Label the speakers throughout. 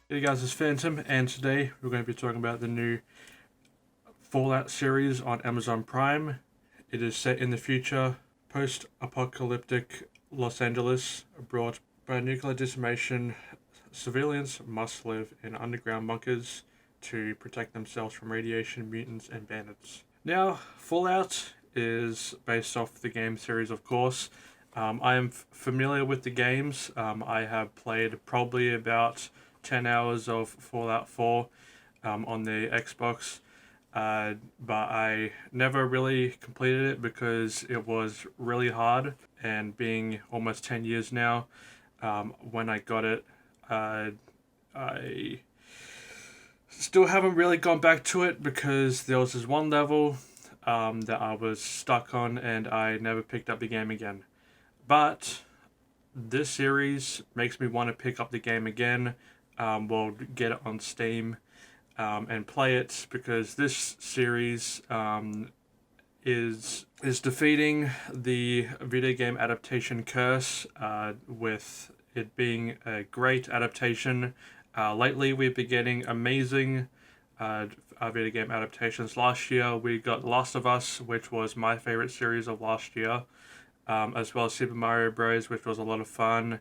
Speaker 1: Hey guys, it's Phantom, and today we're going to be talking about the new Fallout series on Amazon Prime. It is set in the future, post apocalyptic Los Angeles, brought by nuclear decimation. Civilians must live in underground bunkers to protect themselves from radiation, mutants, and bandits. Now, Fallout is based off the game series, of course. I am familiar with the games. I have played probably about 10 hours of Fallout 4 on the Xbox, but I never really completed it because it was really hard. And being almost 10 years now, when I got it, I still haven't really gone back to it because there was this one level that I was stuck on and I never picked up the game again. But this series makes me want to pick up the game again. We'll get it on Steam and play it because this series is defeating the video game adaptation curse with it being a great adaptation. Lately, we've been getting amazing video game adaptations. Last year, we got Last of Us, which was my favorite series of last year, as well as Super Mario Bros., which was a lot of fun.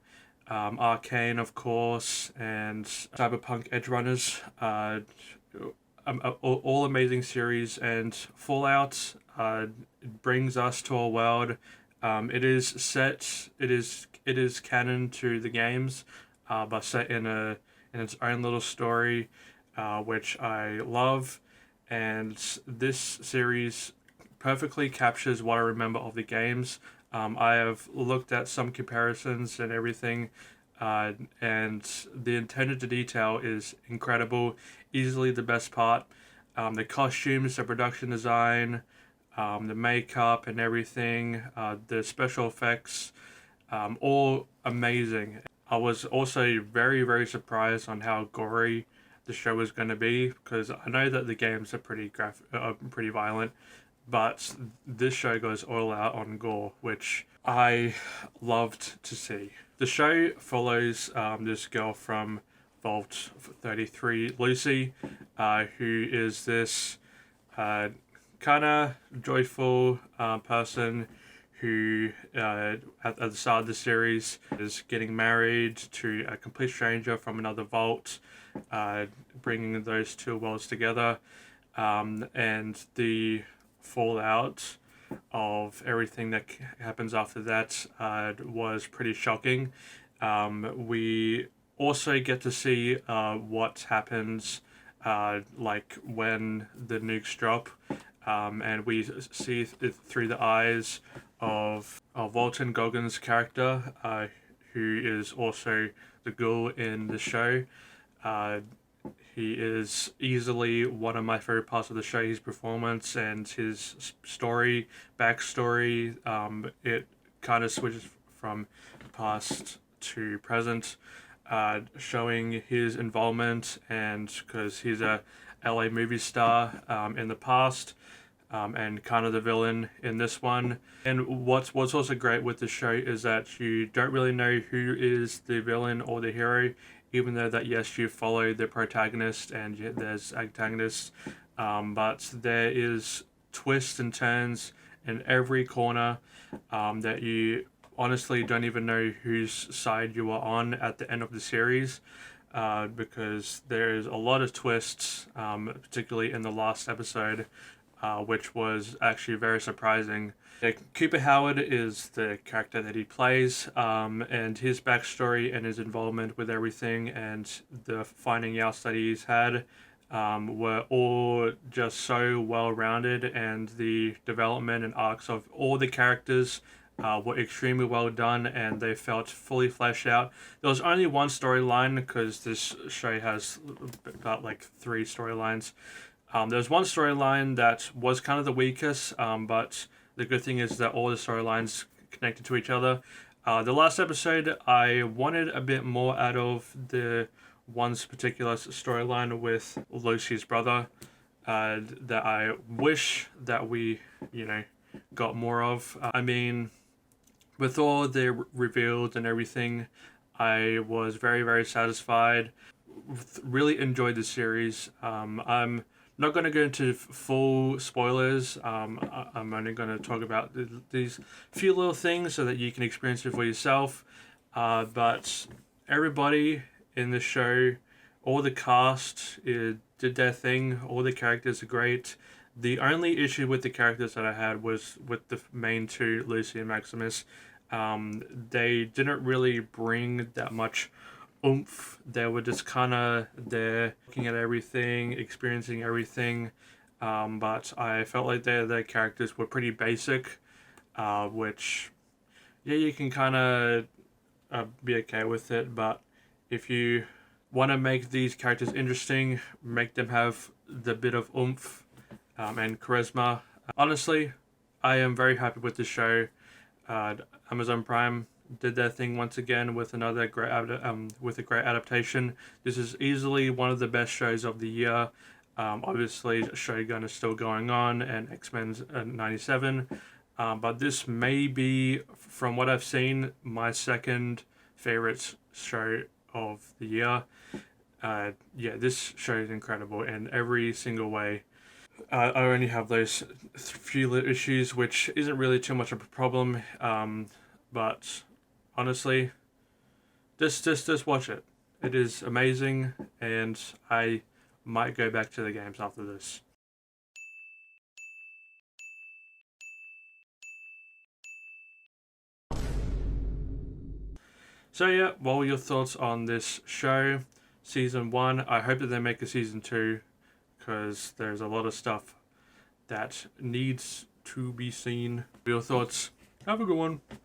Speaker 1: Arcane, of course, and Cyberpunk Edge Runners. All amazing series, and Fallout brings us to a world. It is set. It is canon to the games, but set in its own little story, which I love. And this series perfectly captures what I remember of the games. I have looked at some comparisons and everything, and the attention to detail is incredible. Easily the best part. The costumes, the production design, the makeup and everything, the special effects, all amazing. I was also very, very surprised on how gory the show was going to be because I know that the games are pretty violent, but this show goes all out on gore, which I loved to see. The show follows this girl from Vault 33, Lucy, who is this kind of joyful person who, at the start of the series, is getting married to a complete stranger from another vault, bringing those two worlds together. And the fallout of everything that happens after that was pretty shocking. We also get to see what happens like when the nukes drop, and we see it through the eyes of Walton Goggins' character, who is also the ghoul in the show. Uh, he is easily one of my favorite parts of the show. His performance and his story, backstory. It kind of switches from past to present, showing his involvement, and because he's a LA movie star in the past, and kind of the villain in this one. And what's also great with the show is that you don't really know who is the villain or the hero, even though that yes, you follow the protagonist and there's antagonists, but there is twists and turns in every corner that you honestly don't even know whose side you are on at the end of the series. Because there is a lot of twists, particularly in the last episode, which was actually very surprising. Cooper Howard is the character that he plays, and his backstory and his involvement with everything and the finding outs that he's had were all just so well rounded, and the development and arcs of all the characters were extremely well done, and they felt fully fleshed out. There was only one storyline because this show has about like three storylines. There was one storyline that was kind of the weakest, but the good thing is that all the storylines connected to each other. The last episode, I wanted a bit more out of the one's particular storyline with Lucy's brother, that I wish that we, got more of. I mean, with all the revealed and everything, I was very, very satisfied. really enjoyed the series. I'm not going to go into full spoilers. I'm only going to talk about these few little things so that you can experience it for yourself. But everybody in the show, all the cast did their thing. All the characters are great. The only issue with the characters that I had was with the main two, Lucy and Maximus. They didn't really bring that much oomph. They were just kind of there, looking at everything, experiencing everything. But I felt like their characters were pretty basic, which, yeah, you can kind of be okay with it. But if you want to make these characters interesting, make them have the bit of oomph and charisma. Honestly, I am very happy with the show. Amazon Prime did their thing once again with another with a great adaptation. This is easily one of the best shows of the year. Obviously, Shogun is still going on, and X-Men's 97. But this may be, from what I've seen, my second favorite show of the year. Yeah, this show is incredible in every single way. I only have those few little issues, which isn't really too much of a problem. But honestly, just watch it. It is amazing, and I might go back to the games after this. So yeah, what were your thoughts on this show? Season 1, I hope that they make a season 2, because there's a lot of stuff that needs to be seen. Your thoughts? Have a good one.